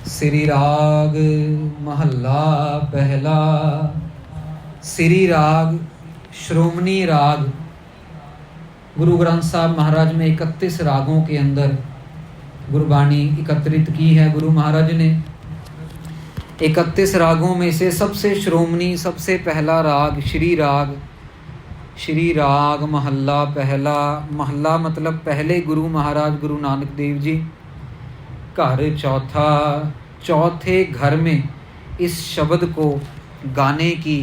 श्री राग महला पहला। श्री राग श्रोमणी राग गुरु ग्रंथ साहब महाराज में 31 रागों के अंदर गुरबाणी एकत्रित की है। गुरु महाराज ने 31 रागों में से सबसे श्रोमणी सबसे पहला राग श्री राग। श्री राग महला पहला। महला मतलब पहले गुरु महाराज गुरु नानक देव जी। घर चौथा, चौथे घर में इस शब्द को गाने की,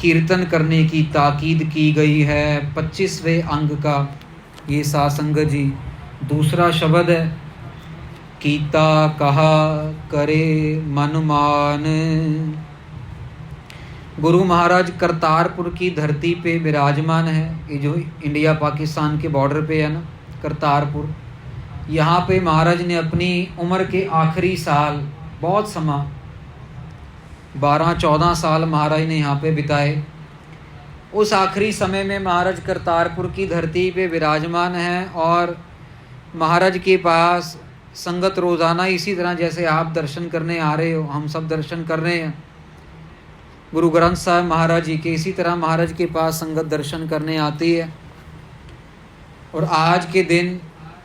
कीर्तन करने की ताकीद की गई है। 25वें अंग का ये सासंग जी दूसरा शब्द है। कीता कहा करे मन मान। गुरु महाराज करतारपुर की धरती पे विराजमान है। ये जो इंडिया पाकिस्तान के बॉर्डर पे है ना, करतारपुर, यहाँ पे महाराज ने अपनी उम्र के आखिरी साल, बहुत समा 12-14 साल महाराज ने यहाँ पे बिताए। उस आखिरी समय में महाराज करतारपुर की धरती पे विराजमान हैं और महाराज के पास संगत रोज़ाना इसी तरह जैसे आप दर्शन करने आ रहे हो, हम सब दर्शन कर रहे हैं गुरु ग्रंथ साहब महाराज जी के, इसी तरह महाराज के पास संगत दर्शन करने आती है। और आज के दिन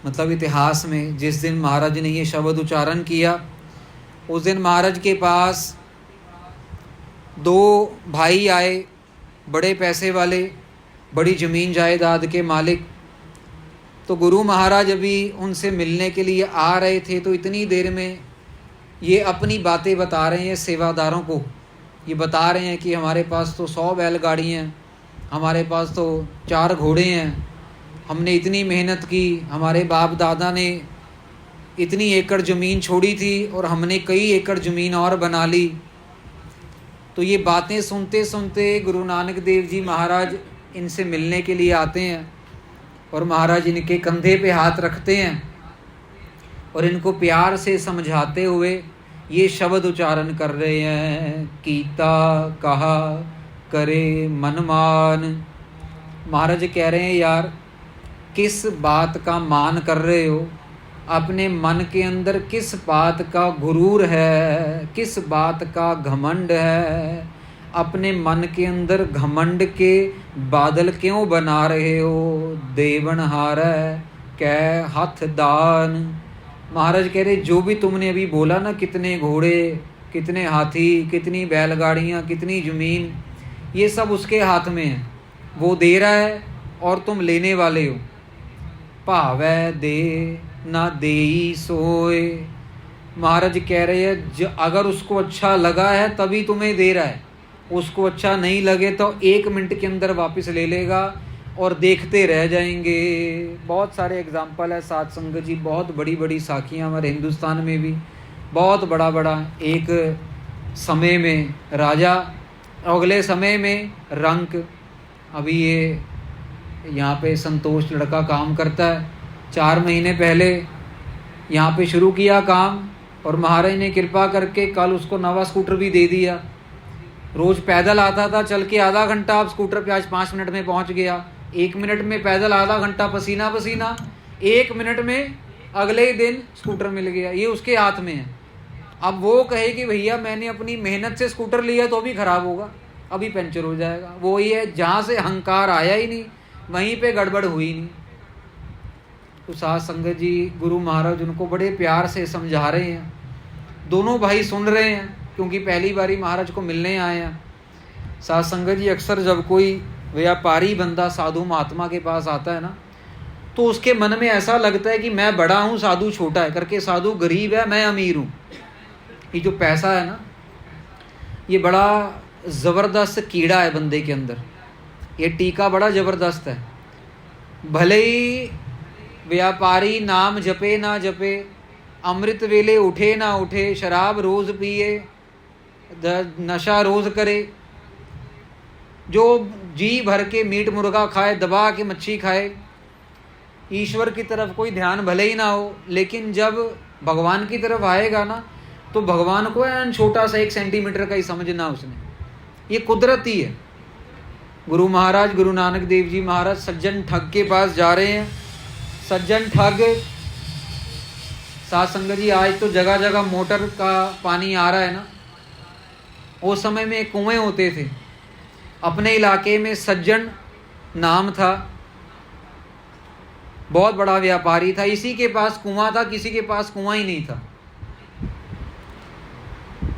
मतलब इतिहास में जिस दिन महाराज ने ये शब्द उच्चारण किया, उस दिन महाराज के पास 2 भाई आए, बड़े पैसे वाले, बड़ी ज़मीन जायदाद के मालिक। तो गुरु महाराज अभी उनसे मिलने के लिए आ रहे थे, तो इतनी देर में ये अपनी बातें बता रहे हैं सेवादारों को। ये बता रहे हैं कि हमारे पास तो 100 बैलगाड़ियाँ हैं, हमारे पास तो 4 घोड़े हैं, हमने इतनी मेहनत की, हमारे बाप दादा ने इतनी एकड़ ज़मीन छोड़ी थी और हमने कई एकड़ ज़मीन और बना ली। तो ये बातें सुनते सुनते गुरु नानक देव जी महाराज इनसे मिलने के लिए आते हैं और महाराज इनके कंधे पे हाथ रखते हैं और इनको प्यार से समझाते हुए ये शब्द उच्चारण कर रहे हैं। कीता कहा करे मन मान। महाराज कह रहे हैं यार, किस बात का मान कर रहे हो? अपने मन के अंदर किस बात का गुरूर है, किस बात का घमंड है? अपने मन के अंदर घमंड के बादल क्यों बना रहे हो? देवन हार कै हाथ दान। महाराज कह रहे जो भी तुमने अभी बोला ना, कितने घोड़े, कितने हाथी, कितनी बैलगाड़ियाँ, कितनी ज़मीन, ये सब उसके हाथ में है। वो दे रहा है और तुम लेने वाले हो। भावै दे ना देई सोए। महाराज कह रहे हैं अगर उसको अच्छा लगा है तभी तुम्हें दे रहा है, उसको अच्छा नहीं लगे तो 1 मिनट के अंदर वापस ले लेगा और देखते रह जाएंगे। बहुत सारे एग्जाम्पल है साथ संगत जी, बहुत बड़ी बड़ी साखियाँ हमारे हिंदुस्तान में भी। बहुत बड़ा बड़ा एक समय में राजा, अगले समय में रंक। अभी ये यहाँ पे संतोष लड़का काम करता है, 4 महीने पहले यहाँ पे शुरू किया काम और महाराज ने कृपा करके कल उसको नवा स्कूटर भी दे दिया। रोज़ पैदल आता था, चल के आधा घंटा, अब स्कूटर पे आज 5 मिनट में पहुँच गया। 1 मिनट में पैदल आधा घंटा पसीना पसीना, 1 मिनट में अगले ही दिन स्कूटर मिल गया। ये उसके हाथ में है। अब वो कहे कि भैया मैंने अपनी मेहनत से स्कूटर लिया तो भी खराब होगा, अभी पंचर हो जाएगा। वो ये जहाँ से अहंकार आया ही नहीं, वहीं पे गड़बड़ हुई नहीं। तो साथ संगत जी गुरु महाराज उनको बड़े प्यार से समझा रहे हैं। दोनों भाई सुन रहे हैं क्योंकि पहली बारी महाराज को मिलने आए हैं। साथ संगत जी अक्सर जब कोई व्यापारी बंदा साधु महात्मा के पास आता है ना, तो उसके मन में ऐसा लगता है कि मैं बड़ा हूँ, साधु छोटा है करके, साधु गरीब है, मैं अमीर हूँ। ये जो पैसा है ना, ये बड़ा ज़बरदस्त कीड़ा है बंदे के अंदर। ये टीका बड़ा ज़बरदस्त है। भले ही व्यापारी नाम जपे ना जपे, अमृत वेले उठे ना उठे, शराब रोज़ पिए, नशा रोज़ करे, जो जी भर के मीट मुर्गा खाए, दबा के मच्छी खाए, ईश्वर की तरफ कोई ध्यान भले ही ना हो, लेकिन जब भगवान की तरफ आएगा ना, तो भगवान को छोटा सा 1 सेंटीमीटर का ही समझना उसने। ये कुदरती है। गुरु महाराज गुरु नानक देव जी महाराज सज्जन ठग के पास जा रहे हैं। सज्जन ठग साथ संगत जी आज तो जगह जगह मोटर का पानी आ रहा है ना, उस समय में कुएं होते थे। अपने इलाके में सज्जन नाम था, बहुत बड़ा व्यापारी था, इसी के पास कुआं था, किसी के पास कुआं ही नहीं था।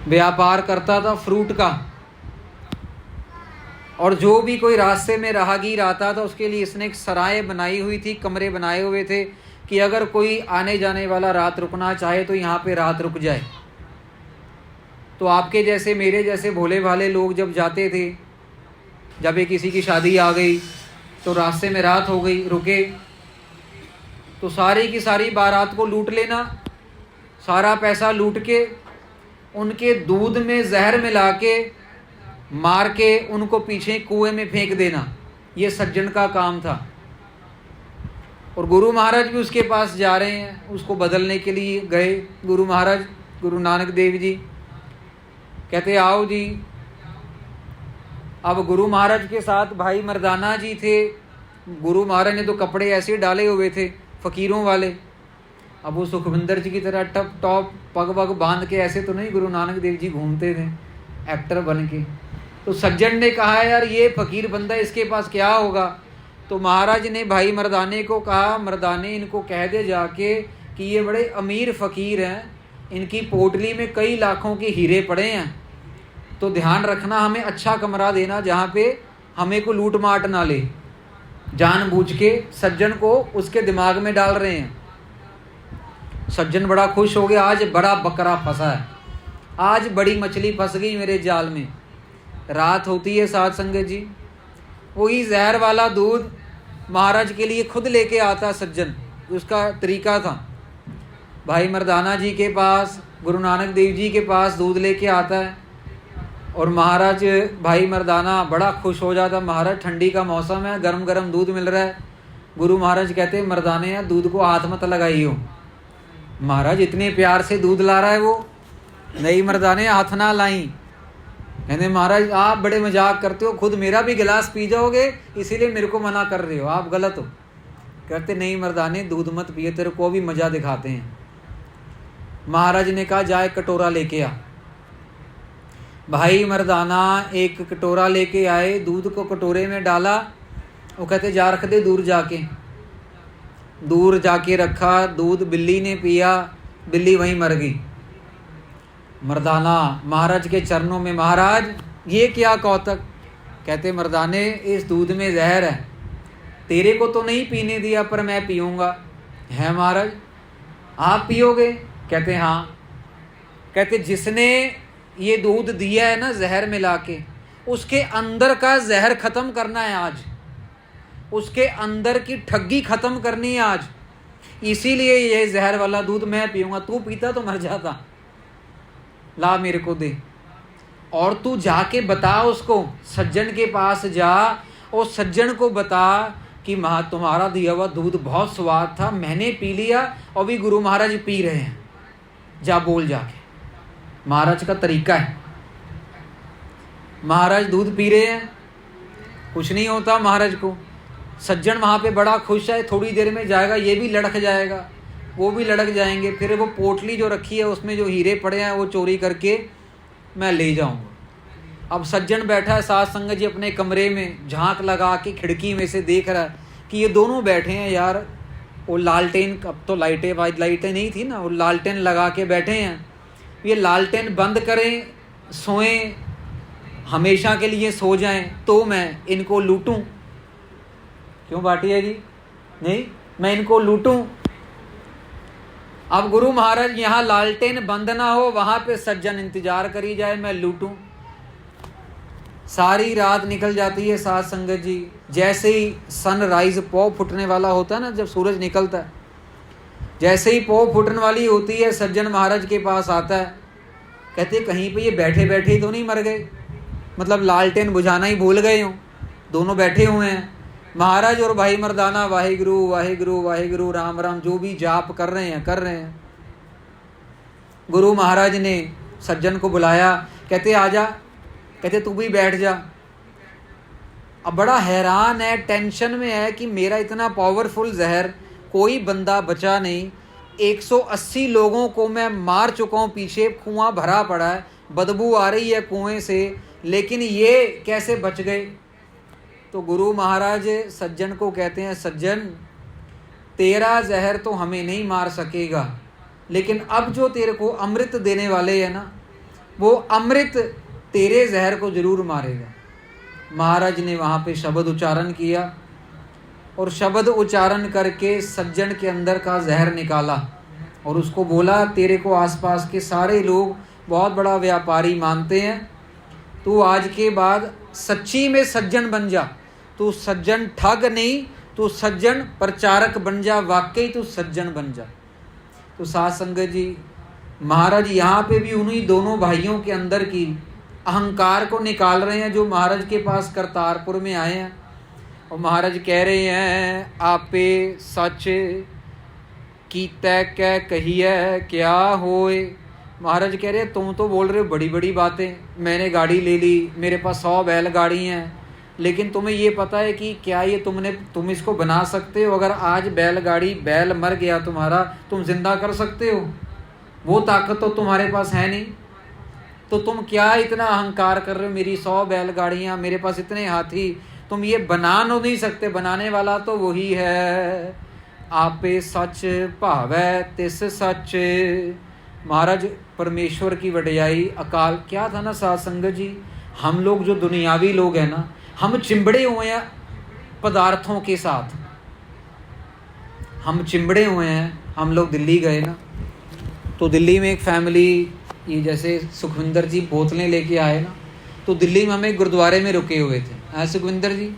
व्यापार करता था फ्रूट का, और जो भी कोई रास्ते में राहगीर आता था उसके लिए इसने एक सराय बनाई हुई थी, कमरे बनाए हुए थे कि अगर कोई आने जाने वाला रात रुकना चाहे तो यहाँ पे रात रुक जाए। तो आपके जैसे मेरे जैसे भोले भाले लोग जब जाते थे, जब एक किसी की शादी आ गई तो रास्ते में रात हो गई, रुके तो सारी की सारी बारात को लूट लेना, सारा पैसा लूट के उनके दूध में जहर मिला के मार के उनको पीछे कुएं में फेंक देना, ये सज्जन का काम था। और गुरु महाराज भी उसके पास जा रहे हैं, उसको बदलने के लिए गए। गुरु महाराज, गुरु नानक देव जी कहते आओ जी। अब गुरु महाराज के साथ भाई मर्दाना जी थे। गुरु महाराज ने तो कपड़े ऐसे डाले हुए थे फकीरों वाले, अब वो सुखविंदर जी की तरह टप टॉप पग वग बांध के ऐसे तो नहीं गुरु नानक देव जी घूमते थे एक्टर बन के। तो सज्जन ने कहा यार ये फकीर बंदा, इसके पास क्या होगा। तो महाराज ने भाई मर्दाने को कहा, मर्दाने इनको कह दे जाके कि ये बड़े अमीर फकीर हैं, इनकी पोटली में कई लाखों के हीरे पड़े हैं, तो ध्यान रखना हमें अच्छा कमरा देना जहाँ पे हमें को लूट माट ना ले। जानबूझ के सज्जन को उसके दिमाग में डाल रहे हैं। सज्जन बड़ा खुश हो गया, आज बड़ा बकरा फंसा है, आज बड़ी मछली फंस गई मेरे जाल में। रात होती है साध संगत जी, वही जहर वाला दूध महाराज के लिए खुद लेके आता सज्जन, उसका तरीका था। भाई मर्दाना जी के पास, गुरु नानक देव जी के पास दूध लेके आता है और महाराज भाई मर्दाना बड़ा खुश हो जाता। महाराज ठंडी का मौसम है, गरम गरम दूध मिल रहा है। गुरु महाराज कहते मर्दाने यार दूध को हाथ मत लगाइयो। महाराज इतने प्यार से दूध ला रहा है वो, नहीं मर्दाने हाथ ना लाई। कहते महाराज आप बड़े मजाक करते हो, खुद मेरा भी गिलास पी जाओगे इसीलिए मेरे को मना कर रहे हो, आप गलत हो। कहते नहीं मर्दाने दूध मत पिए, तेरे को भी मजा दिखाते हैं। महाराज ने कहा जाए कटोरा लेके आ। भाई मर्दाना एक कटोरा लेके आए, दूध को कटोरे में डाला। वो कहते जा रख दे दूर जाके। दूर जाके रखा, दूध बिल्ली ने पिया, बिल्ली वहीं मर गई। मर्दाना महाराज के चरणों में, महाराज ये क्या कौतक। कहते मर्दाने इस दूध में जहर है, तेरे को तो नहीं पीने दिया पर मैं पीऊँगा। है महाराज आप पियोगे। कहते हाँ। कहते जिसने ये दूध दिया है ना जहर मिला के, उसके अंदर का जहर खत्म करना है आज, उसके अंदर की ठगी खत्म करनी है आज, इसीलिए ये जहर वाला दूध मैं पीऊँगा। तू पीता तो मर जाता, ला मेरे को दे। और तू जाके बता उसको, सज्जन के पास जा और सज्जन को बता कि तुम्हारा दिया हुआ दूध बहुत स्वाद था, मैंने पी लिया और भी गुरु महाराज पी रहे हैं, जा बोल जाके। महाराज का तरीका है। महाराज दूध पी रहे हैं, कुछ नहीं होता महाराज को। सज्जन वहाँ पे बड़ा खुश है, थोड़ी देर में जाएगा ये भी लड़क जाएगा, वो भी लड़क जाएंगे, फिर वो पोटली जो रखी है उसमें जो हीरे पड़े हैं वो चोरी करके मैं ले जाऊंगा। अब सज्जन बैठा है साथ संगत जी अपने कमरे में, झांक लगा के खिड़की में से देख रहा है कि ये दोनों बैठे हैं यार। वो लालटेन, अब तो लाइटें नहीं थी ना, वो लालटेन लगा के बैठे हैं। ये लालटेन बंद करें, सोएं, हमेशा के लिए सो जाएं, तो मैं इनको लूटूं। क्यों भाटिया जी? नहीं, मैं इनको लूटूं। अब गुरु महाराज यहाँ लालटेन बंद ना हो, वहां पे सज्जन इंतजार करी जाए, मैं लूटूं। सारी रात निकल जाती है साथ संगत जी। जैसे ही सनराइज पौ फुटने वाला होता है ना, जब सूरज निकलता है, जैसे ही पौ फुटने वाली होती है सज्जन महाराज के पास आता है। कहते कहीं पे ये बैठे बैठे ही तो नहीं मर गए, मतलब लालटेन बुझाना ही भूल गए हों। दोनों बैठे हुए हैं, महाराज और भाई मर्दाना वाहिगुरु वाहिगुरु वाहिगुरु राम राम जो भी जाप कर रहे हैं। गुरु महाराज ने सज्जन को बुलाया, कहते आजा, कहते तू भी बैठ जा। अब बड़ा हैरान है, टेंशन में है कि मेरा इतना पावरफुल जहर, कोई बंदा बचा नहीं, 180 लोगों को मैं मार चुका हूँ, पीछे कुआं भरा पड़ा है, बदबू आ रही है कुएं से, लेकिन ये कैसे बच गए। तो गुरु महाराज सज्जन को कहते हैं, सज्जन तेरा जहर तो हमें नहीं मार सकेगा, लेकिन अब जो तेरे को अमृत देने वाले हैं ना, वो अमृत तेरे जहर को जरूर मारेगा। महाराज ने वहाँ पे शब्द उच्चारण किया और शब्द उच्चारण करके सज्जन के अंदर का जहर निकाला और उसको बोला, तेरे को आसपास के सारे लोग बहुत बड़ा व्यापारी मानते हैं, तू आज के बाद सच्ची में सज्जन बन जा, तू सज्जन ठग नहीं, तू सज्जन प्रचारक बन जा, वाकई तू सज्जन बन जा। तो साध संगत जी, महाराज यहाँ पे भी उन्हीं दोनों भाइयों के अंदर की अहंकार को निकाल रहे हैं जो महाराज के पास करतारपुर में आए हैं। और महाराज कह रहे हैं, आपे सच कीतै कै कहिए क्या होए। महाराज कह रहे हैं, तुम तो बोल रहे हो बड़ी बड़ी बातें, मैंने गाड़ी ले ली, मेरे पास 100 बैलगाड़ी हैं, लेकिन तुम्हें ये पता है कि क्या ये तुम इसको बना सकते हो? अगर आज बैलगाड़ी, बैल मर गया तुम्हारा, तुम जिंदा कर सकते हो? वो ताकत तो तुम्हारे पास है नहीं, तो तुम क्या इतना अहंकार कर रहे हो, मेरी 100 बैलगाड़ियाँ, मेरे पास इतने हाथी, तुम ये बना नहीं सकते, बनाने वाला तो वही है। आपे सच भावै तिस सच। महाराज परमेश्वर की वडियाई अकाल, क्या था ना साध संगत जी, हम लोग जो दुनियावी लोग हैं ना, हम चिंबड़े हुए हैं पदार्थों के साथ, हम चिंबड़े हुए हैं। हम लोग दिल्ली गए ना, तो दिल्ली में एक फैमिली, ये जैसे सुखविंदर जी बोतलें लेके आए ना, तो दिल्ली में हम एक गुरुद्वारे में रुके हुए थे, सुखविंदर जी,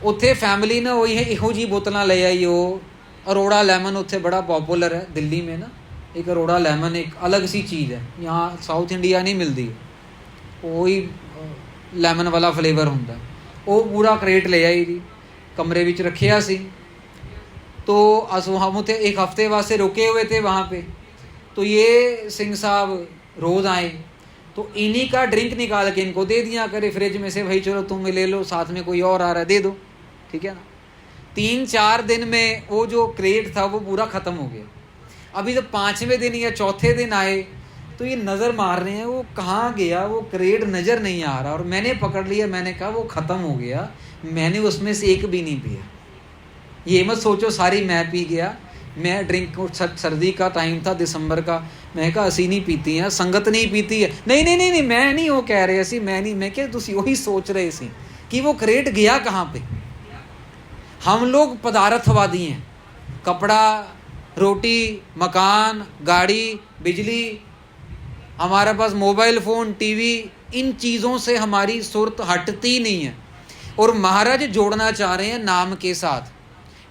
उत्थे फैमिली ना वही है इहो जी बोतल ले आई। वो अरोड़ा लेमन उत्थे बड़ा पॉपुलर है दिल्ली में ना, एक अरोड़ा लेमन एक अलग सी चीज़ है, यहाँ साउथ इंडिया नहीं मिलती, वही लेमन वाला फ्लेवर होंदा। वो पूरा क्रेट ले आई जी, कमरे विच रखिया सी। तो हम उत्थे एक हफ्ते वास्ते रुके हुए थे वहाँ पे। तो ये सिंह साहब रोज़ आए, तो इन्हीं का ड्रिंक निकाल के इनको दे दिया करे फ्रिज में से, भाई चलो तुम ले लो, साथ में कोई और आ रहा है दे दो, ठीक है ना। 3-4 दिन में वो जो क्रेट था वो पूरा ख़त्म हो गया। अभी जब 5वें दिन या चौथे दिन आए तो ये नज़र मार रहे हैं, वो कहाँ गया, वो क्रेट नज़र नहीं आ रहा। और मैंने पकड़ लिया, मैंने कहा वो ख़त्म हो गया, मैंने उसमें से एक भी नहीं पिया। ये मत सोचो सारी मैं पी गया, मैं ड्रिंक, सर्दी का टाइम था दिसंबर का, मैं कहा असी नहीं पीती हैं, संगत नहीं पीती है, नहीं मैं नहीं वो कह रहे असी, मैं नहीं, मैं क्या तुसी वही सोच रहे सी कि वो क्रेट गया कहाँ पे। हम लोग पदार्थवादी हैं, कपड़ा, रोटी, मकान, गाड़ी, बिजली, हमारे पास मोबाइल फ़ोन, टीवी, इन चीज़ों से हमारी सुरत हटती नहीं है। और महाराज जोड़ना चाह रहे हैं नाम के साथ।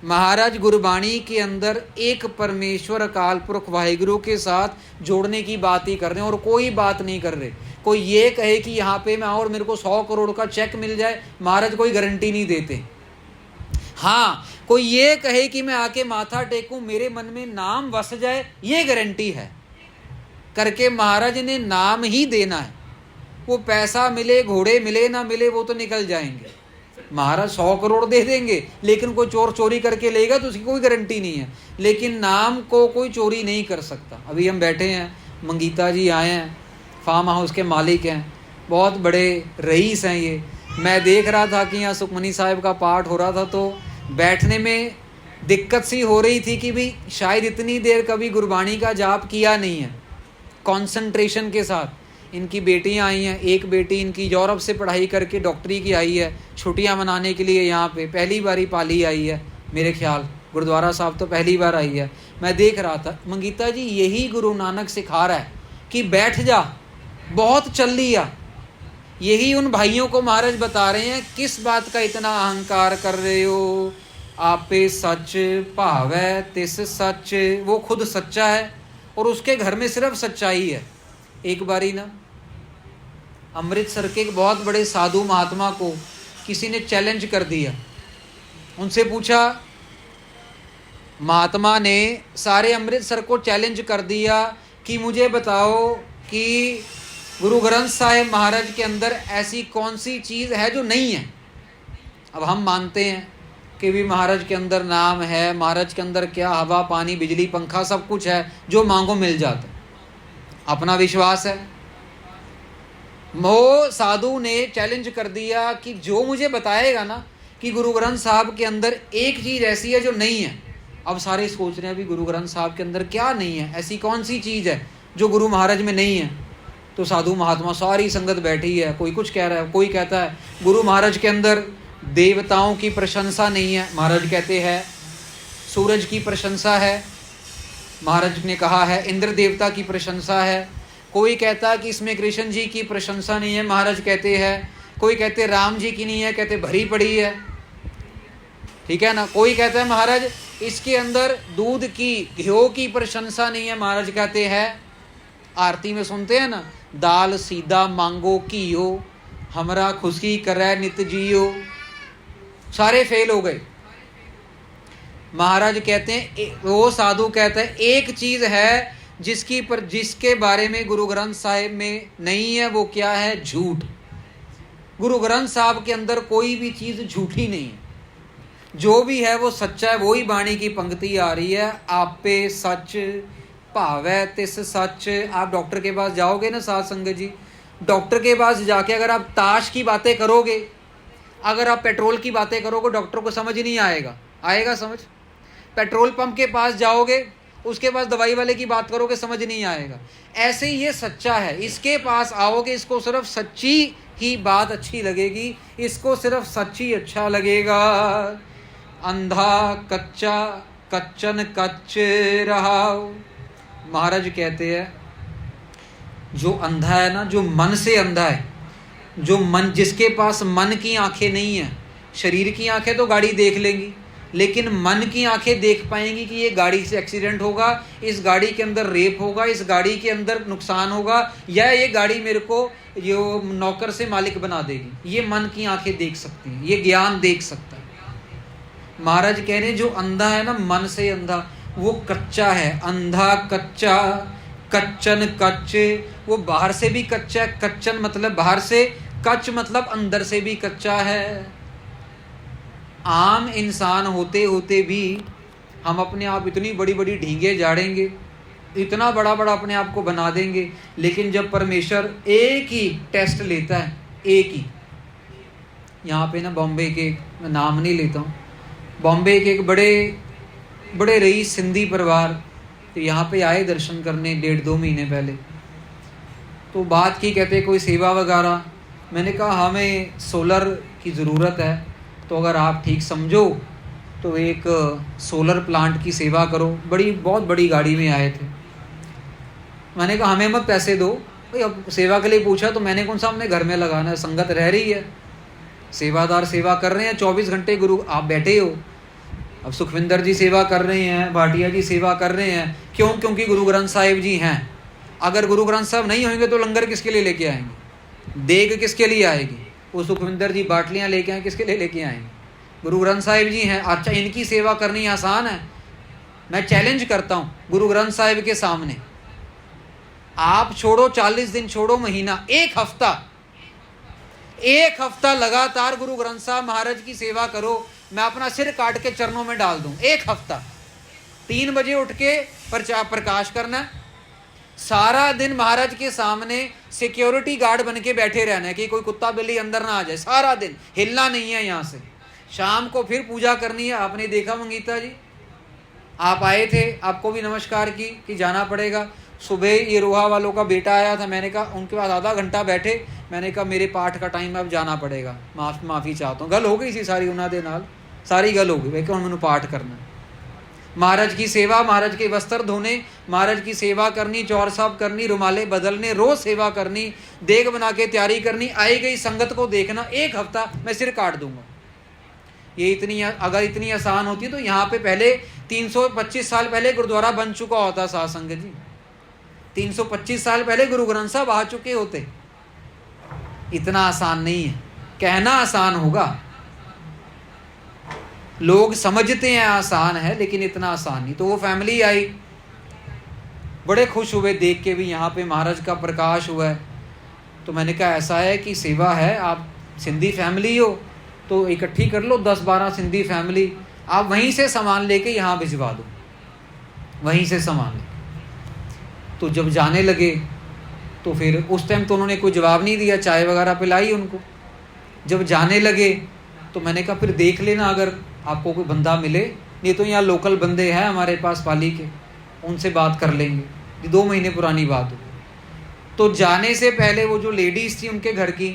महाराज गुरबाणी के अंदर एक परमेश्वर अकाल पुरख वाहिगुरु के साथ जोड़ने की बात ही कर रहे हैं और कोई बात नहीं कर रहे। कोई ये कहे कि यहाँ पे मैं और मेरे को 100 करोड़ का चेक मिल जाए, महाराज कोई गारंटी नहीं देते। हाँ, कोई ये कहे कि मैं आके माथा टेकूं, मेरे मन में नाम बस जाए, ये गारंटी है करके महाराज ने नाम ही देना है। वो पैसा मिले, घोड़े मिले ना मिले, वो तो निकल जाएंगे। महाराज 100 करोड़ दे देंगे, लेकिन कोई चोर चोरी करके लेगा तो उसकी कोई गारंटी नहीं है। लेकिन नाम को कोई चोरी नहीं कर सकता। अभी हम बैठे हैं, मंगीता जी आए हैं, फार्म हाउस के मालिक हैं, बहुत बड़े रईस हैं ये। मैं देख रहा था कि यहाँ सुखमनी साहिब का पाठ हो रहा था, तो बैठने में दिक्कत सी हो रही थी कि भाई शायद इतनी देर कभी गुरबाणी का जाप किया नहीं है कंसंट्रेशन के साथ। इनकी बेटियां आई हैं, एक बेटी इनकी यूरोप से पढ़ाई करके डॉक्टरी की आई है, छुट्टियां मनाने के लिए यहाँ पे पहली बार ही पाली आई है मेरे ख्याल, गुरुद्वारा साहब तो पहली बार आई है। मैं देख रहा था, मंगीता जी यही गुरु नानक सिखा रहा है कि बैठ जा, बहुत चल लिया। यही उन भाइयों को महाराज बता रहे हैं, किस बात का इतना अहंकार कर रहे हो। आपे सच भावै तिस सच, वो खुद सच्चा है और उसके घर में सिर्फ सच्चाई है। एक बारी ना अमृतसर के एक बहुत बड़े साधु महात्मा को किसी ने चैलेंज कर दिया। उनसे पूछा, महात्मा ने सारे अमृतसर को चैलेंज कर दिया कि मुझे बताओ कि गुरु ग्रंथ साहिब महाराज के अंदर ऐसी कौन सी चीज़ है जो नहीं है। अब हम मानते हैं कि भी महाराज के अंदर नाम है, महाराज के अंदर क्या हवा पानी बिजली पंखा सब कुछ है, जो मांगो मिल जाता है, अपना विश्वास है। वो साधु ने चैलेंज कर दिया कि जो मुझे बताएगा ना कि गुरु ग्रंथ साहब के अंदर एक चीज़ ऐसी है जो नहीं है। अब सारे सोच रहे हैं भी गुरु ग्रंथ साहब के अंदर क्या नहीं है, ऐसी कौन सी चीज़ है जो गुरु महाराज में नहीं है। तो साधु महात्मा सारी संगत बैठी है, कोई कुछ कह रहा है, कोई कहता है गुरु महाराज के अंदर देवताओं की प्रशंसा नहीं है, महाराज कहते हैं सूरज की प्रशंसा है, महाराज ने कहा है इंद्र देवता की प्रशंसा है। कोई कहता है कि इसमें कृष्ण जी की प्रशंसा नहीं है, महाराज कहते हैं। कोई कहते राम जी की नहीं है, कहते भरी पड़ी है, ठीक है ना। कोई कहता है महाराज इसके अंदर दूध की घ्यो की प्रशंसा नहीं है, महाराज कहते हैं आरती में सुनते हैं ना, दाल सीधा मांगो कियो हमरा खुशी करे नित जियो। सारे फेल हो गए। महाराज कहते हैं, वो साधु कहते हैं एक चीज है जिसके बारे में गुरु ग्रंथ साहिब में नहीं है, वो क्या है, झूठ। गुरु ग्रंथ साहब के अंदर कोई भी चीज झूठी नहीं है, जो भी है वो सच्चा है। वही वाणी की पंक्ति आ रही है, आपे सच भावै तिस सच। आप डॉक्टर के पास जाओगे ना साध संगत जी, डॉक्टर के पास जाके अगर आप ताश की बातें करोगे, अगर आप पेट्रोल की बातें करोगे, डॉक्टर को समझ नहीं आएगा। आएगा समझ? पेट्रोल पंप के पास जाओगे, उसके पास दवाई वाले की बात करोगे, समझ नहीं आएगा। ऐसे ही ये सच्चा है, इसके पास आओगे, इसको सिर्फ सच्ची ही बात अच्छी लगेगी, इसको सिर्फ सच्ची अच्छा लगेगा। अंधा कच्चा कच्चन कच्च रहा। महाराज कहते हैं जो अंधा है ना, जो मन से अंधा है, जो मन, जिसके पास मन की आंखें नहीं है, शरीर की आंखें तो गाड़ी देख लेंगी, लेकिन मन की आंखें देख पाएंगी कि ये गाड़ी से एक्सीडेंट होगा, इस गाड़ी के अंदर रेप होगा, इस गाड़ी के अंदर नुकसान होगा, या ये गाड़ी मेरे को जो नौकर से मालिक बना देगी। ये मन की आंखें देख सकती हैं, ये ज्ञान देख सकता है। महाराज कह रहे हैं जो अंधा है ना, मन से अंधा, वो कच्चा है। अंधा कच्चा कच्चन कच्च, वो बाहर से भी कच्चा है, कच्चन मतलब बाहर से, कच्च मतलब अंदर से भी कच्चा है। आम इंसान होते होते भी हम अपने आप इतनी बड़ी बड़ी ढींगे झाड़ेंगे, इतना बड़ा बड़ा अपने आप को बना देंगे, लेकिन जब परमेश्वर एक ही टेस्ट लेता है, एक ही, यहाँ पे ना बॉम्बे के, मैं नाम नहीं लेता हूँ, बॉम्बे के एक बड़े रईस सिंधी परिवार तो यहाँ पे आए दर्शन करने 1.5-2 महीने पहले। तो बात की, कहते कोई सेवा वगैरह। मैंने कहा हमें सोलर की ज़रूरत है, तो अगर आप ठीक समझो तो एक सोलर प्लांट की सेवा करो। बहुत बड़ी गाड़ी में आए थे। मैंने कहा हमें मत पैसे दो भाई, अब सेवा के लिए पूछा तो मैंने कौन सा अपने घर में लगाना है, संगत रह रही है, सेवादार सेवा कर रहे हैं 24 घंटे, गुरु आप बैठे हो। अब सुखविंदर जी सेवा कर रहे हैं, भाटिया जी सेवा कर रहे हैं, क्यों? क्योंकि गुरु ग्रंथ साहिब जी हैं। अगर गुरु ग्रंथ साहब नहीं होंगे तो लंगर किसके लिए लेके आएंगे, देग किसके लिए आएगी? वो सुखविंदर जी बाटलियाँ लेके आए, किसके लिए लेके आएंगे? गुरु ग्रंथ साहिब जी हैं। अच्छा, इनकी सेवा करनी आसान है? मैं चैलेंज करता हूँ गुरु ग्रंथ साहिब के सामने, आप छोड़ो 40 दिन, छोड़ो महीना, एक हफ्ता लगातार गुरु ग्रंथ साहब महाराज की सेवा करो, मैं अपना सिर काट के चरणों में डाल दूं। एक हफ्ता 3 बजे उठ के प्रकाश करना, सारा दिन महाराज के सामने सिक्योरिटी गार्ड बन के बैठे रहना है कि कोई कुत्ता बिल्ली अंदर ना आ जाए, सारा दिन हिलना नहीं है यहाँ से। शाम को फिर पूजा करनी है। आपने देखा मंगीता जी, आप आए थे, आपको भी नमस्कार की कि जाना पड़ेगा। सुबह ये रोहा वालों का बेटा आया था, मैंने कहा उनके बाद आधा घंटा बैठे, मैंने कहा मेरे पाठ का टाइम है, अब जाना पड़ेगा, माफ़ी चाहता हूँ। गल हो गई सी सारी उन्हों दे नाल, सारी गल हो गई भाई कि हुण मैनूं पाठ करना। महाराज की सेवा, महाराज के वस्त्र धोने, महाराज की सेवा करनी, चौर साहब करनी, रुमाले बदलने, रोज़ सेवा करनी, देग बना के तैयारी करनी, आई गई संगत को देखना, एक हफ्ता मैं सिर काट दूंगा। ये अगर इतनी आसान होती तो यहाँ पे पहले 325 साल पहले गुरुद्वारा बन चुका होता। साध संगत जी, 325 साल पहले गुरु ग्रंथ साहब आ चुके होते। इतना आसान नहीं है, कहना आसान होगा, लोग समझते हैं आसान है, लेकिन इतना आसान नहीं। तो वो फैमिली आई, बड़े खुश हुए देख के भी यहाँ पे महाराज का प्रकाश हुआ है। तो मैंने कहा ऐसा है कि सेवा है, आप सिंधी फैमिली हो, तो इकट्ठी कर लो 10-12 सिंधी फैमिली, आप वहीं से सामान लेके यहाँ भिजवा दो, वहीं से सामान लेके। तो जब जाने लगे तो फिर उस टाइम तो उन्होंने कोई जवाब नहीं दिया, चाय वगैरह पिलाई उनको। जब जाने लगे तो मैंने कहा फिर देख लेना अगर आपको कोई बंदा मिले, नहीं तो यहाँ लोकल बंदे हैं हमारे पास पाली के, उनसे बात कर लेंगे। ये 2 महीने पुरानी बात हो। तो जाने से पहले वो जो लेडीज़ थी उनके घर की,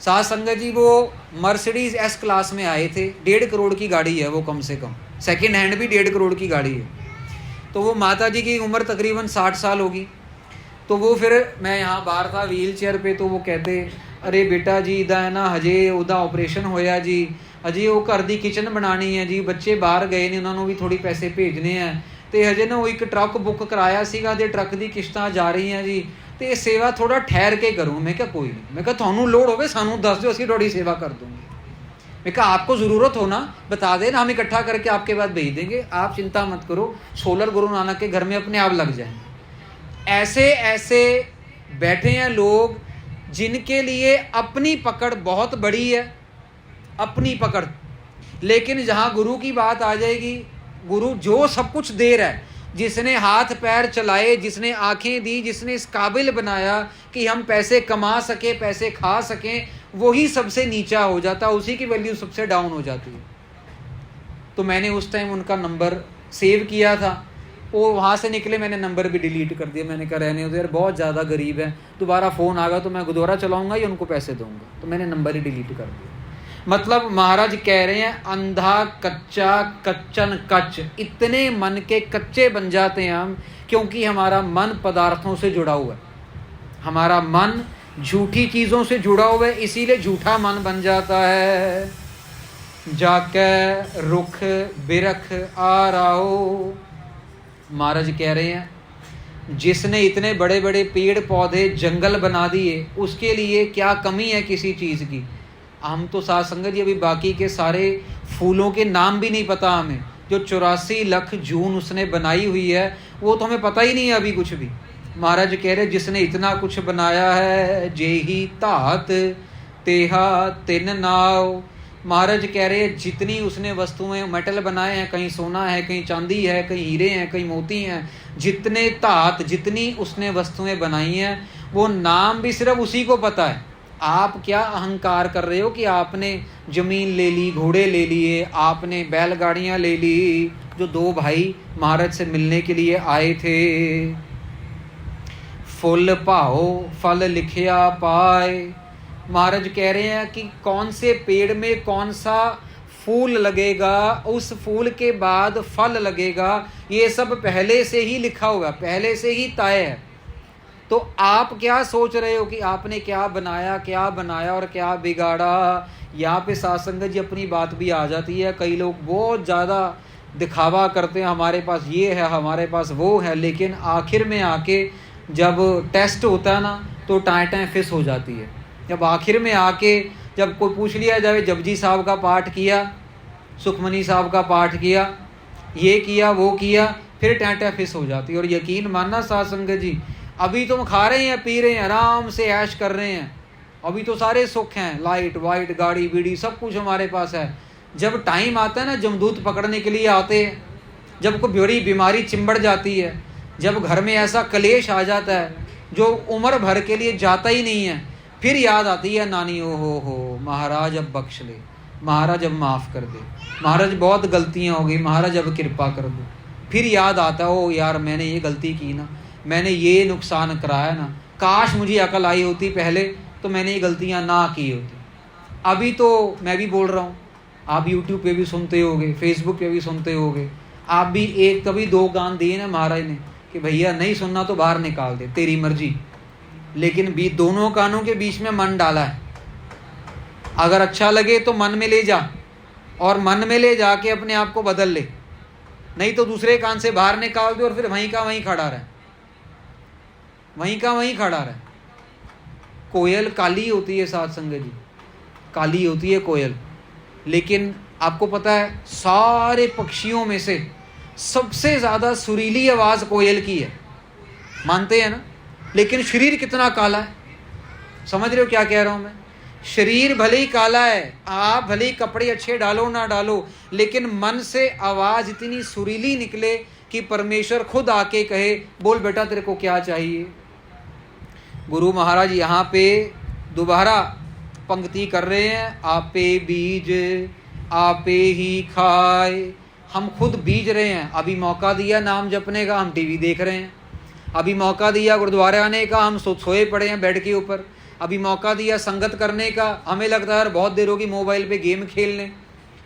साथ संगत जी वो मर्सिडीज़ एस क्लास में आए थे, 1.5 करोड़ की गाड़ी है वो, कम से कम सेकंड हैंड भी 1.5 करोड़ की गाड़ी है। तो वो माता जी की उम्र तकरीबन 60 साल होगी। तो वो फिर मैं यहाँ बाहर था व्हील चेयर पे, तो वो कहते अरे बेटा जी इदा है ना हजे उदा ऑपरेशन होया जी, हजे वो घर दी किचन बनानी है जी, बच्चे बाहर गए ने उन्होंने भी थोड़ी पैसे भेजने हैं, तो हजे ना वो एक ट्रक बुक कराया सीगा ते ट्रक दी किश्तां जा रही हैं जी, तो ये सेवा थोड़ा ठहर के करूँ। मैं क्या कोई नहीं, मैं क्या थानू लोड़ होवे सानू दस दो, असी थोड़ी सेवा कर दूँगी। मैं कहा आपको ज़रूरत हो ना बता देना, हम इकट्ठा करके आपके बाद भेज देंगे, आप चिंता मत करो, सोलर गुरु नानक के घर में अपने आप लग जाएंगे। ऐसे ऐसे बैठे हैं लोग जिनके लिए अपनी पकड़ बहुत बड़ी है, अपनी पकड़, लेकिन जहाँ गुरु की बात आ जाएगी, गुरु जो सब कुछ दे रहा है, जिसने हाथ पैर चलाए, जिसने आंखें दी, जिसने इस काबिल बनाया कि हम पैसे कमा सके, पैसे खा सकें, वही सबसे नीचा हो जाता, उसी की वैल्यू सबसे डाउन हो जाती है। तो मैंने उस टाइम उनका नंबर सेव किया था, वो वहाँ से निकले, मैंने नंबर भी डिलीट कर दिया। मैंने कहा रहने दो यार, बहुत ज़्यादा गरीब है, दोबारा फ़ोन आ गया तो मैं दोबारा चलाऊँगा या उनको पैसे दूँगा, तो मैंने नंबर ही डिलीट कर दिया। मतलब महाराज कह रहे हैं अंधा कच्चा कच्चन कच्च, इतने मन के कच्चे बन जाते हैं हम, क्योंकि हमारा मन पदार्थों से जुड़ा हुआ है, हमारा मन झूठी चीज़ों से जुड़ा हुआ है, इसीलिए झूठा मन बन जाता है। जाके रुख बिरख आ राओ, महाराज कह रहे हैं जिसने इतने बड़े बड़े पेड़ पौधे जंगल बना दिए, उसके लिए क्या कमी है किसी चीज़ की। हम तो साथ संगत जी अभी बाकी के सारे फूलों के नाम भी नहीं पता हमें, जो 84 लाख जून उसने बनाई हुई है वो तो हमें पता ही नहीं है अभी कुछ भी। महाराज कह रहे जिसने इतना कुछ बनाया है, जेही धात तेहा तिन नाव। महाराज कह रहे जितनी उसने वस्तुएं मेटल बनाए हैं, कहीं सोना है, कहीं चांदी है, कहीं हीरे हैं, कहीं मोती हैं, जितने धात जितनी उसने वस्तुएं बनाई हैं, वो नाम भी सिर्फ उसी को पता है। आप क्या अहंकार कर रहे हो कि आपने ज़मीन ले ली, घोड़े ले लिए, आपने बैलगाड़ियाँ ले ली, जो 2 भाई महाराज से मिलने के लिए आए थे। फुल भाओ फल लिखिया पाए, महाराज कह रहे हैं कि कौन से पेड़ में कौन सा फूल लगेगा, उस फूल के बाद फल लगेगा, ये सब पहले से ही लिखा हुआ, पहले से ही तय है। तो आप क्या सोच रहे हो कि आपने क्या बनाया और क्या बिगाड़ा। यहाँ पे सत्संग जी अपनी बात भी आ जाती है। कई लोग बहुत ज़्यादा दिखावा करते हैं, हमारे पास ये है, हमारे पास वो है, लेकिन आखिर में आके जब टेस्ट होता है ना तो टाँय फिस हो जाती है। जब आखिर में आके जब कोई पूछ लिया जाए जपजी साहब का पाठ किया, सुखमनी साहब का पाठ किया, ये किया वो किया, फिर टाँय फिस हो जाती है। और यकीन मानना सत्संग जी, अभी तुम खा रहे हैं, पी रहे हैं, आराम से ऐश कर रहे हैं, अभी तो सारे सुख हैं, लाइट वाइट गाड़ी बीड़ी सब कुछ हमारे पास है। जब टाइम आता है ना, जमदूत पकड़ने के लिए आते हैं, जब कोई बड़ी बीमारी चिंबड़ जाती है, जब घर में ऐसा कलेश आ जाता है जो उम्र भर के लिए जाता ही नहीं है, फिर याद आती है नानी, ओ हो महाराज अब बख्श ले, महाराज अब माफ़ कर दे, महाराज बहुत गलतियाँ हो गई, महाराज अब कृपा कर दो। फिर याद आता हो यार मैंने ये गलती की ना, मैंने ये नुकसान कराया ना, काश मुझे अकल आई होती पहले तो मैंने ये गलतियाँ ना की होती। अभी तो मैं भी बोल रहा हूँ, आप यूट्यूब पे भी सुनते होगे, फेसबुक पे भी सुनते होगे, आप भी एक कभी 2 कान दिए ना महाराज ने कि भैया नहीं सुनना तो बाहर निकाल दे, तेरी मर्जी, लेकिन दोनों कानों के बीच में मन डाला है। अगर अच्छा लगे तो मन में ले जा, और मन में ले जाके अपने आप को बदल ले, नहीं तो दूसरे कान से बाहर निकाल दे और फिर वहीं का वहीं खड़ा रहे, वहीं का वहीं खड़ा रहे। कोयल काली होती है सत्संग जी, काली होती है कोयल, लेकिन आपको पता है सारे पक्षियों में से सबसे ज़्यादा सुरीली आवाज़ कोयल की है, मानते हैं ना, लेकिन शरीर कितना काला है। समझ रहे हो क्या कह रहा हूँ मैं? शरीर भले ही काला है, आप भले ही कपड़े अच्छे डालो ना डालो, लेकिन मन से आवाज इतनी सुरीली निकले कि परमेश्वर खुद आके कहे, बोल बेटा तेरे को क्या चाहिए। गुरु महाराज यहाँ पे दोबारा पंक्ति कर रहे हैं, आपे बीज आपे ही खाए। हम खुद बीज रहे हैं। अभी मौका दिया नाम जपने का, हम टीवी देख रहे हैं। अभी मौका दिया गुरुद्वारे आने का, हम सोए पड़े हैं बेड के ऊपर। अभी मौका दिया संगत करने का, हमें लगता है बहुत देर होगी मोबाइल पे गेम खेल लें।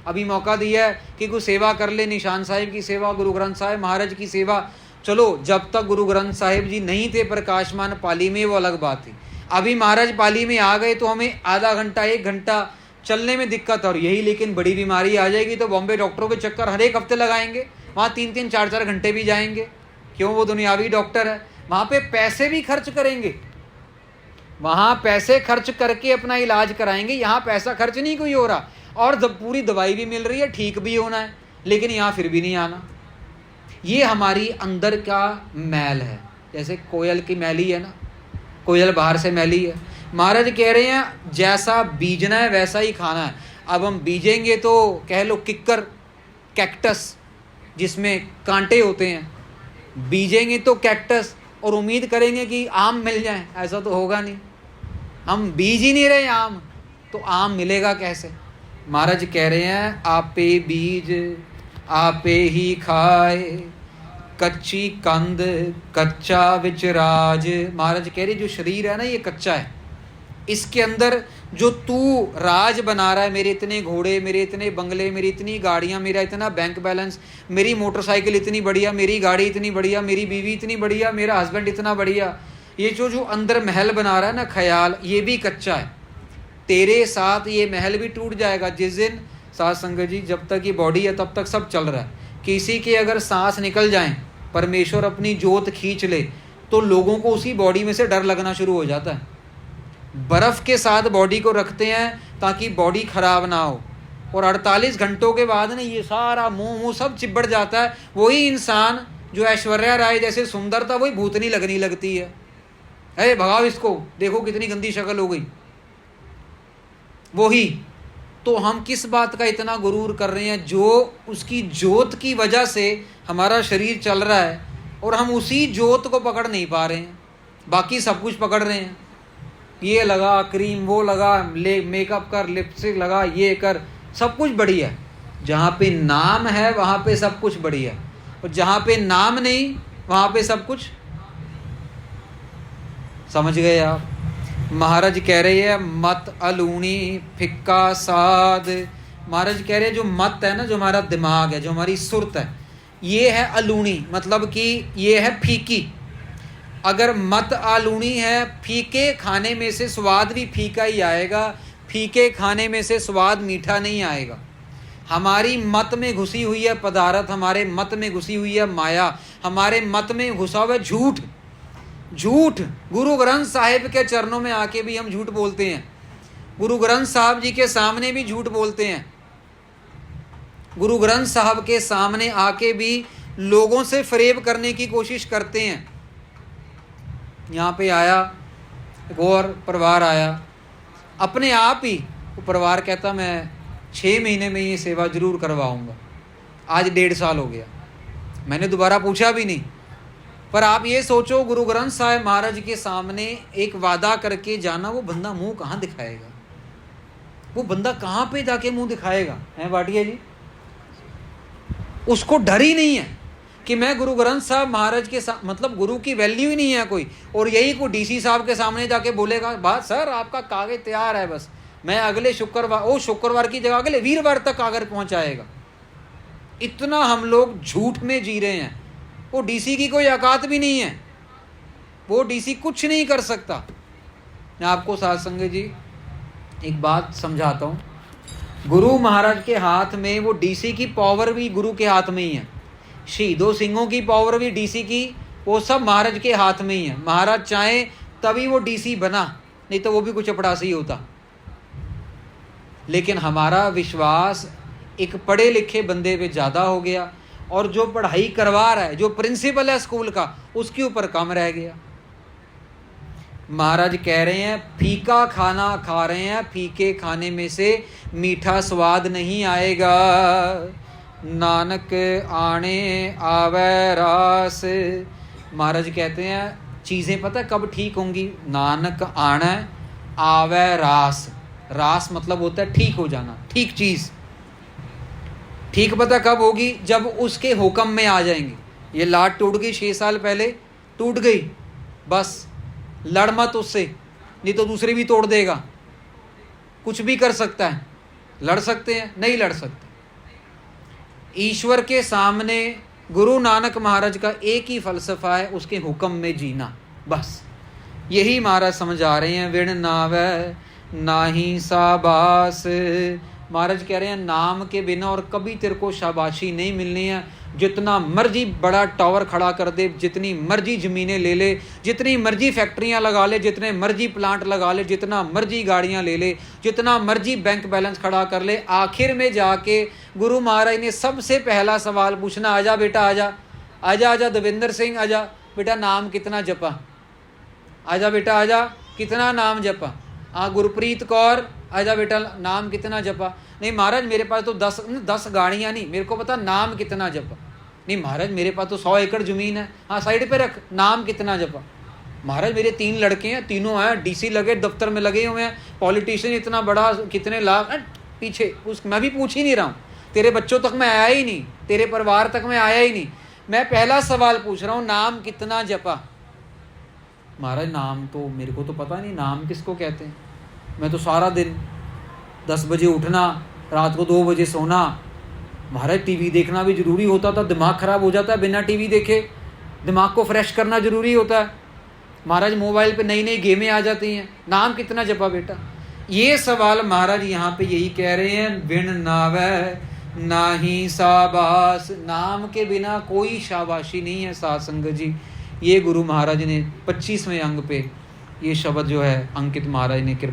अभी मौका दिया है कि कुछ सेवा कर ले, निशान साहिब की सेवा, गुरु ग्रंथ साहिब महाराज की सेवा। चलो, जब तक गुरु ग्रंथ साहिब जी नहीं थे प्रकाशमान पाली में, वो अलग बात थी। अभी महाराज पाली में आ गए तो हमें आधा घंटा 1 घंटा चलने में दिक्कत और यही, लेकिन बड़ी बीमारी आ जाएगी तो बॉम्बे डॉक्टरों के चक्कर हर एक हफ्ते लगाएंगे, वहाँ 3-3 4-4 घंटे भी जाएंगे। क्यों? वो दुनियावी डॉक्टर है, वहाँ पे पैसे भी खर्च करेंगे, वहाँ पैसे खर्च करके अपना इलाज कराएंगे। यहाँ पैसा खर्च नहीं कोई हो रहा और पूरी दवाई भी मिल रही है, ठीक भी होना है, लेकिन यहाँ फिर भी नहीं आना। ये हमारी अंदर का मैल है। जैसे कोयल की मैली है ना, कोयल बाहर से मैली है। महाराज कह रहे हैं जैसा बीजना है वैसा ही खाना है। अब हम बीजेंगे तो कह लो किक्कर, कैक्टस जिसमें कांटे होते हैं, बीजेंगे तो कैक्टस और उम्मीद करेंगे कि आम मिल जाए, ऐसा तो होगा नहीं। हम बीज ही नहीं रहे आम, तो आम मिलेगा कैसे? महाराज कह रहे हैं आपे बीज आपे ही खाए, कच्ची कंद कच्चा विचराज। महाराज कह रहे जो शरीर है ना ये कच्चा है, इसके अंदर जो तू राज बना रहा है, मेरे इतने घोड़े, मेरे इतने बंगले, मेरी इतनी गाड़ियाँ, मेरा इतना बैंक बैलेंस, मेरी मोटरसाइकिल इतनी बढ़िया, मेरी गाड़ी इतनी बढ़िया, मेरी बीवी इतनी बढ़िया, मेरा हस्बैंड इतना बढ़िया, ये जो अंदर महल बना रहा है ना ख्याल, ये भी कच्चा है। तेरे साथ ये महल भी टूट जाएगा जिस दिन, साथ संगत जी, जब तक ये बॉडी है तब तक सब चल रहा है। किसी के अगर सांस निकल जाए, परमेश्वर अपनी जोत खींच ले, तो लोगों को उसी बॉडी में से डर लगना शुरू हो जाता है। बर्फ़ के साथ बॉडी को रखते हैं ताकि बॉडी खराब ना हो, और 48 घंटों के बाद ना ये सारा मुंह सब चिपड़ जाता है। वही इंसान जो ऐश्वर्या राय जैसे सुंदर था, वही भूतनी लगनी लगती है। अरे भगाओ इसको, देखो कितनी गंदी शक्ल हो गई। वही तो हम किस बात का इतना गुरूर कर रहे हैं? जो उसकी जोत की वजह से हमारा शरीर चल रहा है और हम उसी जोत को पकड़ नहीं पा रहे हैं, बाकी सब कुछ पकड़ रहे हैं। ये लगा क्रीम, वो लगा, ले मेकअप कर, लिपस्टिक लगा, ये कर, सब कुछ बढ़िया है। जहाँ पे नाम है वहाँ पे सब कुछ बढ़िया है, और जहाँ पे नाम नहीं वहाँ पे सब कुछ, समझ गए आप? महाराज कह रहे हैं मत अलूनी फिक्का साध। महाराज कह रहे हैं जो मत है ना, जो हमारा दिमाग है, जो हमारी सुरत है, ये है अलूनी, मतलब कि ये है फीकी। अगर मत आलूनी है, फीके खाने में से स्वाद भी फीका ही आएगा, फीके खाने में से स्वाद मीठा नहीं आएगा। हमारी मत में घुसी हुई है पदार्थ, हमारे मत में घुसी हुई है माया, हमारे मत में घुसा हुआ है झूठ। झूठ गुरु ग्रंथ साहिब के चरणों में आके भी हम झूठ बोलते हैं, गुरु ग्रंथ साहब जी के सामने भी झूठ बोलते हैं, गुरु ग्रंथ साहब के सामने आके भी लोगों से फरेब करने की कोशिश करते हैं। यहाँ पे आया एक और परिवार आया, अपने आप ही वो परिवार कहता मैं 6 महीने में ये सेवा जरूर करवाऊँगा। आज 1.5 साल हो गया, मैंने दोबारा पूछा भी नहीं। पर आप ये सोचो, गुरु ग्रंथ साहिब महाराज के सामने एक वादा करके जाना, वो बंदा मुंह कहाँ दिखाएगा? वो बंदा कहाँ पे जाके मुंह दिखाएगा? हैं भाटिया जी? उसको डर ही नहीं है कि मैं गुरु ग्रंथ साहब महाराज के साथ, मतलब गुरु की वैल्यू ही नहीं है कोई। और यही को डीसी साहब के सामने जाके बोलेगा, बात सर आपका कागज तैयार है, बस मैं अगले शुक्रवार, वो शुक्रवार की जगह अगले वीरवार तक कागज पहुंचाएगा। इतना हम लोग झूठ में जी रहे हैं। वो डीसी की कोई औकात भी नहीं है, वो डीसी कुछ नहीं कर सकता। मैं आपको साथ संगत जी एक बात समझाता हूँ। गुरु महाराज के हाथ में वो डीसी की पावर भी गुरु के हाथ में ही है, शहीदों सिंहों की पावर भी डीसी की, वो सब महाराज के हाथ में ही है। महाराज चाहे तभी वो डीसी बना, नहीं तो वो भी कुछ चपड़ासी ही होता। लेकिन हमारा विश्वास एक पढ़े लिखे बंदे पे ज़्यादा हो गया, और जो पढ़ाई करवा रहा है, जो प्रिंसिपल है स्कूल का, उसके ऊपर कम रह गया। महाराज कह रहे हैं फीका खाना खा रहे हैं, फीके खाने में से मीठा स्वाद नहीं आएगा। नानक आने आवे रास, महाराज कहते हैं चीज़ें पता कब ठीक होंगी? नानक आना आवे रास, रास मतलब होता है ठीक हो जाना, ठीक चीज़ ठीक पता कब होगी? जब उसके हुक्म में आ जाएंगे। ये लाट टूट गई 6 साल पहले, टूट गई, बस लड़ मत उससे, नहीं तो दूसरे भी तोड़ देगा। कुछ भी कर सकता है, लड़ सकते हैं? नहीं लड़ सकते। ईश्वर के सामने गुरु नानक महाराज का एक ही फलसफा है, उसके हुक्म में जीना, बस यही महाराज समझा रहे हैं। विण नावै नाही शाबाश, महाराज कह रहे हैं नाम के बिना और कभी तेरे को शाबाशी नहीं मिलनी है। जितना मर्जी बड़ा टावर खड़ा कर दे, जितनी मर्जी ज़मीनें ले ले, जितनी मर्जी फैक्ट्रियां लगा ले, जितने मर्जी प्लांट लगा ले, जितना मर्जी गाड़ियां ले ले, जितना मर्जी बैंक बैलेंस खड़ा कर ले, आखिर में जाके गुरु महाराज ने सबसे पहला सवाल पूछना, आजा बेटा आजा, आजा आजा दविंदर सिंह आजा बेटा, नाम कितना जपा? आजा बेटा आजा, कितना नाम जपा? हाँ गुरप्रीत कौर, आजा बेटा नाम कितना जपा? नहीं महाराज मेरे पास तो 10 गाड़ियाँ नहीं, मेरे को पता नाम कितना जपा। नहीं महाराज मेरे पास तो 100 एकड़ ज़मीन है, हाँ साइड पे रख, नाम कितना जपा? महाराज मेरे 3 लड़के हैं, तीनों हैं डीसी लगे, दफ्तर में लगे हुए हैं, पॉलिटिशियन इतना बड़ा, कितने लाख पीछे, उस मैं भी पूछ ही नहीं रहा हूँ, तेरे बच्चों तक मैं आया ही नहीं, तेरे परिवार तक मैं आया ही नहीं, मैं पहला सवाल पूछ रहा हूँ नाम कितना जपा? महाराज नाम तो मेरे को तो पता नहीं, नाम किसको कहते हैं? मैं तो सारा दिन 10 बजे उठना, रात को 2 बजे सोना। महाराज टीवी देखना भी ज़रूरी होता था, दिमाग ख़राब हो जाता है बिना टीवी देखे, दिमाग को फ्रेश करना ज़रूरी होता है। महाराज मोबाइल पे नई नई गेमें आ जाती हैं, नाम कितना जपा बेटा? ये सवाल महाराज यहाँ पे यही कह रहे हैं, बिन नावै नाही शाबाश, नाम के बिना कोई शाबाशी नहीं है साध संगत जी। ये गुरु महाराज ने 25वें अंग पे ये शब्द जो है अंकित महाराज ने कृपा